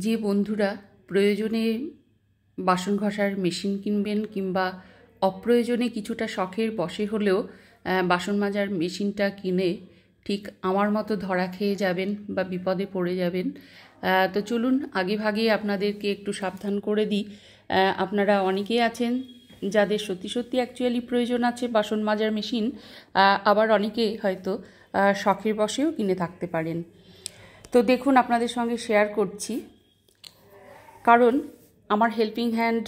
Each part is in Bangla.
যে বন্ধুরা প্রয়োজনে বাসন ঘষার মেশিন কিনবেন কিংবা অপ্রয়োজনে কিছুটা শখের বশে হলেও বাসন মাজার মেশিনটা কিনে ঠিক আমার মতো ধরা খেয়ে যাবেন বা বিপদে পড়ে যাবেন। তো চলুন আগে ভাগে আপনাদেরকে একটু সাবধান করে দিই। আপনারা অনেকেই আছেন যাদের সত্যি সত্যি অ্যাকচুয়ালি প্রয়োজন আছে বাসন মাজার মেশিন, আবার অনেকে হয়তো শখের বশেও কিনে থাকতে পারেন। তো দেখুন আপনাদের সঙ্গে শেয়ার করছি, কারণ আমার হেল্পিং হ্যান্ড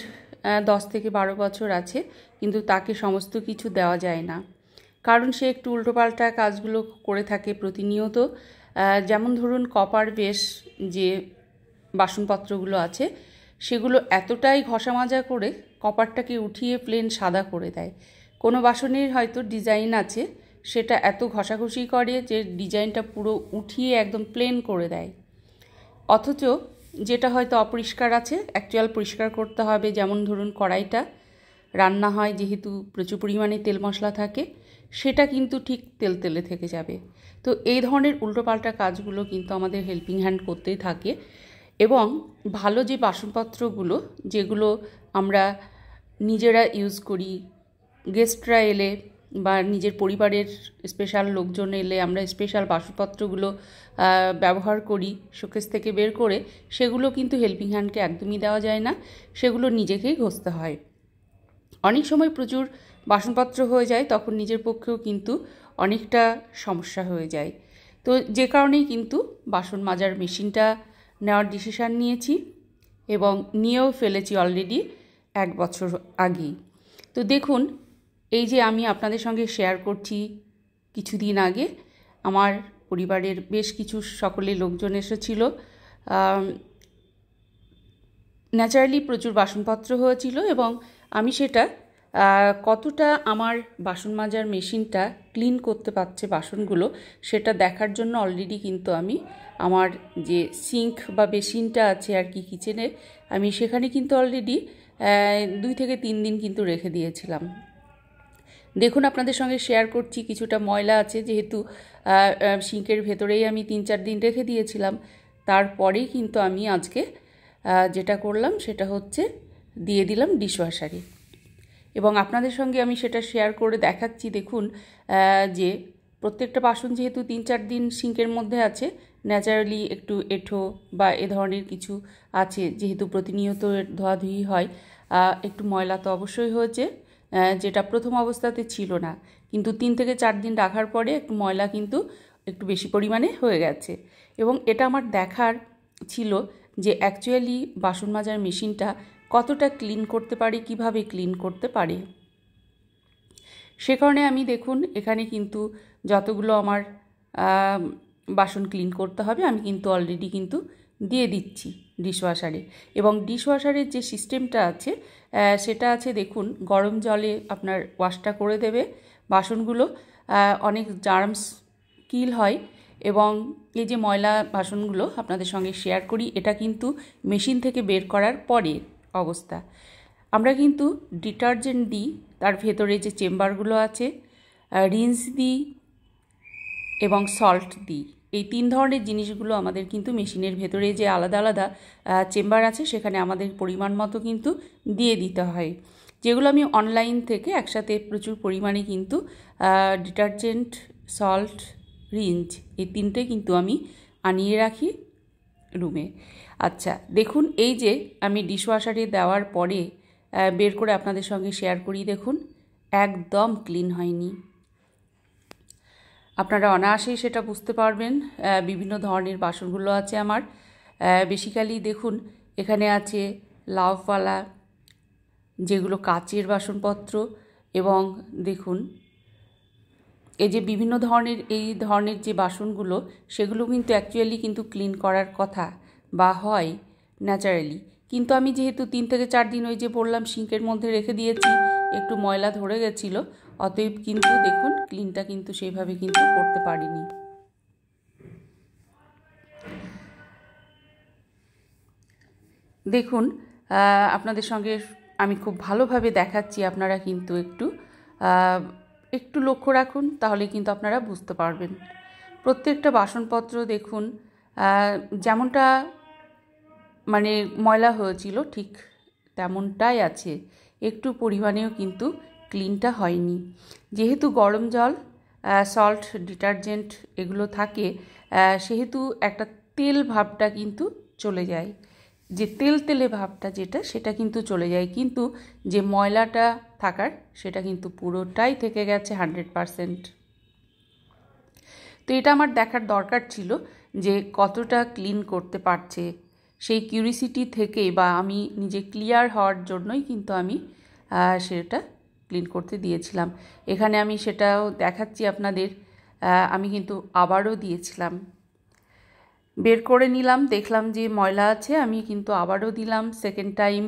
10 থেকে 12 বছর আছে, কিন্তু তাকে সমস্ত কিছু দেওয়া যায় না, কারণ সে একটু উল্টোপাল্টা কাজগুলো করে থাকে প্রতিনিয়ত। যেমন ধরুন কপার বেশ যে বাসনপত্রগুলো আছে সেগুলো এতটাই ঘষা মাজা করে কপারটাকে উঠিয়ে প্লেন সাদা করে দেয়। কোনো বাসনের হয়তো ডিজাইন আছে, সেটা এত ঘষাঘষি করে যে ডিজাইনটা পুরো উঠিয়ে একদম প্লেন করে দেয়। অথচ যেটা হয়তো অপরিষ্কার আছে অ্যাকচুয়াল পরিষ্কার করতে হবে। যেমন ধরুন কড়াইটা রান্না হয় যেহেতু প্রচুর পরিমাণে তেল মশলা থাকে, সেটা কিন্তু ঠিক তেলে থেকে যাবে। তো এই ধরনের উল্টোপাল্টা কাজগুলো কিন্তু আমাদের হেল্পিং হ্যান্ড করতেই থাকে। এবং ভালো যে বাসনপত্রগুলো যেগুলো আমরা নিজেরা ইউজ করি, গেস্টরা এলে বা নিজের পরিবারের স্পেশাল লোকজন এলে আমরা স্পেশাল বাসনপত্রগুলো ব্যবহার করি শোকেস থেকে বের করে, সেগুলো কিন্তু হেল্পিং হ্যান্ডকে একদমই দেওয়া যায় না, সেগুলো নিজেকেই ঘষতে হয়। অনেক সময় প্রচুর বাসনপত্র হয়ে যায়, তখন নিজের পক্ষেও কিন্তু অনেকটা সমস্যা হয়ে যায়। তো যে কারণেই কিন্তু বাসন মাজার মেশিনটা নেওয়ার ডিসিশান নিয়েছি এবং নিয়েও ফেলেছি অলরেডি 1 বছর আগেই। তো দেখুন, এই যে আমি আপনাদের সঙ্গে শেয়ার করছি, কিছুদিন আগে আমার পরিবারের বেশ কিছু সকলে লোকজন এসেছিল। ন্যাচারালি প্রচুর বাসনপত্র হয়েছিল এবং আমি সেটা কতটা আমার বাসন মাজার মেশিনটা ক্লিন করতে পারছে বাসনগুলো সেটা দেখার জন্য অলরেডি কিন্তু আমি আমার যে সিঙ্ক বা বেসিনটা আছে আর কি কিচেনের, আমি সেখানে কিন্তু অলরেডি 2 থেকে 3 দিন কিন্তু রেখে দিয়েছিলাম। দেখুন আপনাদের সঙ্গে শেয়ার করছি, কিছুটা ময়লা আছে যেহেতু সিঙ্কের ভেতরেই আমি 3-4 দিন রেখে দিয়েছিলাম। তারপরেই কিন্তু আমি আজকে যেটা করলাম সেটা হচ্ছে দিয়ে দিলাম ডিশওয়াশারে এবং আপনাদের সঙ্গে আমি সেটা শেয়ার করে দেখাচ্ছি। দেখুন যে প্রত্যেকটা বাসন যেহেতু 3-4 দিন সিঙ্কের মধ্যে আছে, ন্যাচারালি একটু এঁঠো বা এ ধরনের কিছু আছে, যেহেতু প্রতিনিয়ত ধোয়াধুয়ি হয়, একটু ময়লা তো অবশ্যই হয়েছে, যেটা প্রথম অবস্থাতে ছিল না, কিন্তু 3 থেকে 4 দিন রাখার পরে একটু ময়লা কিন্তু একটু বেশি পরিমাণে হয়ে গেছে। এবং এটা আমার দেখার ছিল যে অ্যাকচুয়ালি বাসন মাজার মেশিনটা কতটা ক্লিন করতে পারে, কিভাবে ক্লিন করতে পারে। সে কারণে আমি দেখুন এখানে কিন্তু যতগুলো আমার বাসন ক্লিন করতে হবে আমি কিন্তু অলরেডি কিন্তু দিয়ে দিচ্ছি ডিশওয়াশারে। এবং ডিশওয়াশারের যে সিস্টেমটা আছে সেটা আছে, দেখুন গরম জলে আপনার ওয়াশটা করে দেবে বাসনগুলো, অনেক জার্মস কিল হয়। এবং এই যে ময়লা বাসনগুলো আপনাদের সঙ্গে শেয়ার করি, এটা কিন্তু মেশিন থেকে বের করার পরে অবস্থা। আমরা কিন্তু ডিটারজেন্ট দিই, তার ভেতরে যে চেম্বারগুলো আছে রিন্স দিই এবং সল্ট দিই। এই 3 ধরনের জিনিসগুলো আমাদের কিন্তু মেশিনের ভেতরে যে আলাদা আলাদা চেম্বার আছে সেখানে আমাদের পরিমাণ মতো কিন্তু দিয়ে দিতে হয়, যেগুলো আমি অনলাইন থেকে একসাথে প্রচুর পরিমাণে কিন্তু ডিটারজেন্ট, সল্ট, রিন্স এই 3টে কিন্তু আমি আনিয়ে রাখি রুমে। আচ্ছা দেখুন, এই যে আমি ডিশওয়াশারে দেওয়ার পরে বের করে আপনাদের সঙ্গে শেয়ার করি, দেখুন একদম ক্লিন হয়নি। আপনারা অনায়াসেই সেটা বুঝতে পারবেন। বিভিন্ন ধরনের বাসনগুলো আছে আমার, বেসিক্যালি দেখুন এখানে আছে লাউওয়ালা যেগুলো কাচের বাসনপত্র, এবং দেখুন এই যে বিভিন্ন ধরনের এই ধরনের যে বাসনগুলো সেগুলো কিন্তু অ্যাকচুয়ালি কিন্তু ক্লিন করার কথা বা হয় ন্যাচারালি, কিন্তু আমি যেহেতু 3 থেকে 4 দিন ওই যে বললাম সিঙ্কের মধ্যে রেখে দিয়েছি, একটু ময়লা ধরে গেছিলো, অতএব কিন্তু দেখুন ক্লিনটা কিন্তু সেইভাবে কিন্তু করতে পারিনি। দেখুন আপনাদের সঙ্গে আমি খুব ভালোভাবে দেখাচ্ছি, আপনারা কিন্তু একটু লক্ষ্য রাখুন, তাহলে কিন্তু আপনারা বুঝতে পারবেন। প্রত্যেকটা বাসনপত্র দেখুন যেমনটা মানে ময়লা হয়েছিল ঠিক তেমনটাই আছে, একটু পরিমাণেও কিন্তু ক্লিনটা হয়নি। যেহেতু গরম জল, সল্ট, ডিটারজেন্ট এগুলো থাকে, সেহেতু একটা তেল ভাবটা কিন্তু চলে যায়, যে তেল তেলে ভাবটা যেটা সেটা কিন্তু চলে যায়, কিন্তু যে ময়লাটা থাকার সেটা কিন্তু পুরোটাই থেকে গেছে 100%। তো এটা আমার দেখার দরকার ছিল যে কতটা ক্লিন করতে পারছে, সেই কিউরিসিটি থেকে বা আমি নিজে ক্লিয়ার হওয়ার জন্যই কিন্তু আমি সেটা ক্লিন করতে দিয়েছিলাম। এখানে আমি সেটাও দেখাচ্ছি আপনাদের, আমি কিন্তু আবারও দিয়েছিলাম, বের করে নিলাম, দেখলাম যে ময়লা আছে, আমি কিন্তু আবারও দিলাম সেকেন্ড টাইম,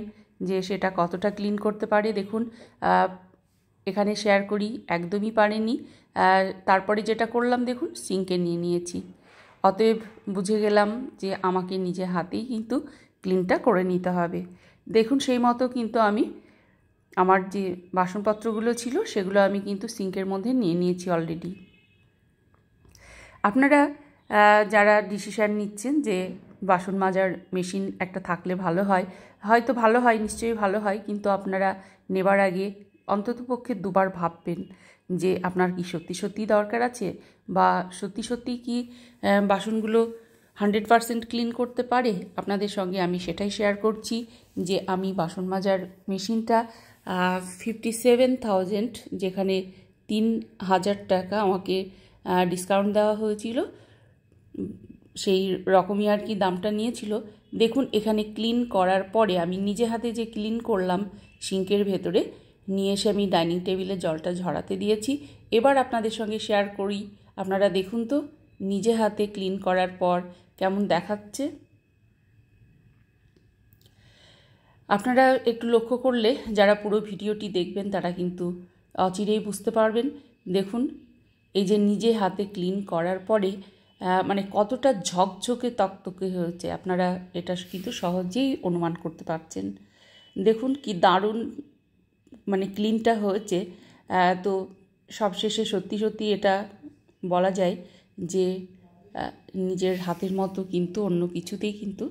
যে সেটা কতটা ক্লিন করতে পারে। দেখুন এখানে শেয়ার করি, একদমই পারেনি। তারপরে যেটা করলাম দেখুন, সিঙ্কে নিয়ে নিয়েছি। অতএব বুঝে গেলাম যে আমাকে নিজে হাতেই কিন্তু ক্লিনটা করে নিতে হবে। দেখুন সেই মতো কিন্তু আমি আমার যে বাসনপত্রগুলো ছিল সেগুলো আমি কিন্তু সিঙ্কের মধ্যে নিয়ে নিয়েছি অলরেডি। আপনারা যারা ডিসিশান নিচ্ছেন যে বাসন মাজার মেশিন একটা থাকলে ভালো হয়, হয়তো ভালো হয়, নিশ্চয়ই ভালো হয়, কিন্তু আপনারা নেবার আগে অন্ততপক্ষে দুবার ভাববেন যে আপনার কি সত্যি সত্যি দরকার আছে, বা সত্যি সত্যি কি বাসনগুলো 100% ক্লিন করতে পারে। আপনাদের সঙ্গে আমি সেটাই শেয়ার করছি যে আমি বাসন মাজার মেশিনটা 57,000, যেখানে 3,000 টাকা আমাকে ডিসকাউন্ট দেওয়া হয়েছিল, সেই রকমই আর কি দামটা নিয়েছিল। দেখুন এখানে ক্লিন করার পরে আমি নিজে হাতে যে ক্লিন করলাম সিঙ্কের ভেতরে নিয়ে এসে আমি ডাইনিং টেবিলে জলটা ঝরাতে দিয়েছি। এবার আপনাদের সঙ্গে শেয়ার করি, আপনারা দেখুন তো নিজে হাতে ক্লিন করার পর কেমন দেখাচ্ছে। আপনারা একটু লক্ষ্য করলে, যারা পুরো ভিডিওটি দেখবেন তারা কিন্তু অচিরেই বুঝতে পারবেন। দেখুন এই যে নিজে হাতে ক্লিন করার পরে মানে কতটা ঝকঝকে তকতকে হয়েছে, আপনারা এটা কিন্তু সহজেই অনুমান করতে পারছেন। দেখুন কি দারুণ মানে ক্লিনটা হয়েছে। তো সবশেষে সত্যি সত্যি এটা বলা যায় যে নিজের হাতের মতো কিন্তু অন্য কিছুতেই কিন্তু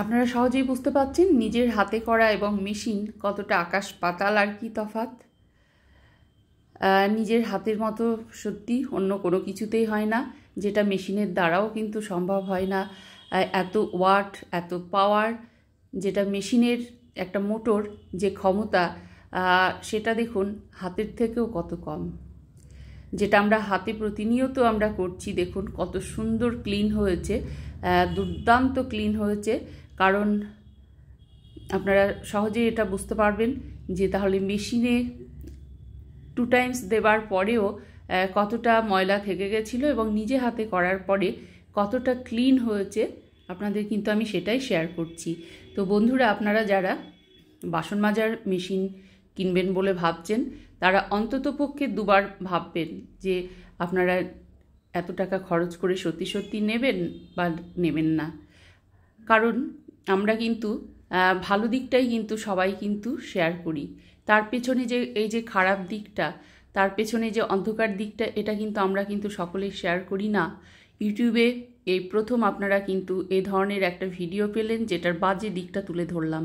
আপনারা সহজেই বুঝতে পারছেন নিজের হাতে করা এবং মেশিন কতটা আকাশ পাতাল আর কি তফাৎ। নিজের হাতের মতো সত্যি অন্য কোনো কিছুতেই হয় না, যেটা মেশিনের দ্বারাও কিন্তু সম্ভব হয় না। এত ওয়াট, এত পাওয়ার, যেটা মেশিনের একটা মোটর যে ক্ষমতা, সেটা দেখুন হাতের থেকেও কত কম। যেটা আমরা হাতে প্রতিনিয়ত আমরা করছি, দেখুন কত সুন্দর ক্লিন হয়েছে, দুর্দান্ত ক্লিন হয়েছে। কারণ আপনারা সহজেই এটা বুঝতে পারবেন যে তাহলে মেশিনে 2 টাইমস দেবার পরেও কতটা ময়লা থেকে গেছিলো এবং নিজে হাতে করার পরে কতটা ক্লিন হয়েছে, আপনাদের কিন্তু আমি সেটাই শেয়ার করছি। তো বন্ধুরা, আপনারা যারা বাসন মাজার মেশিন কিনবেন বলে ভাবছেন, তারা অন্ততপক্ষে দুবার ভাববেন যে আপনারা এত টাকা খরচ করে সত্যি সত্যি নেবেন বা নেবেন না। কারণ আমরা কিন্তু ভালো দিকটাই কিন্তু সবাই কিন্তু শেয়ার করি, তার পেছনে যে এই যে খারাপ দিকটা, তার পেছনে যে অন্ধকার দিকটা, এটা কিন্তু আমরা কিন্তু সকলেই শেয়ার করি না। ইউটিউবে এই প্রথম আপনারা কিন্তু এই ধরনের একটা ভিডিও পেলেন যেটার বাজে দিকটা তুলে ধরলাম।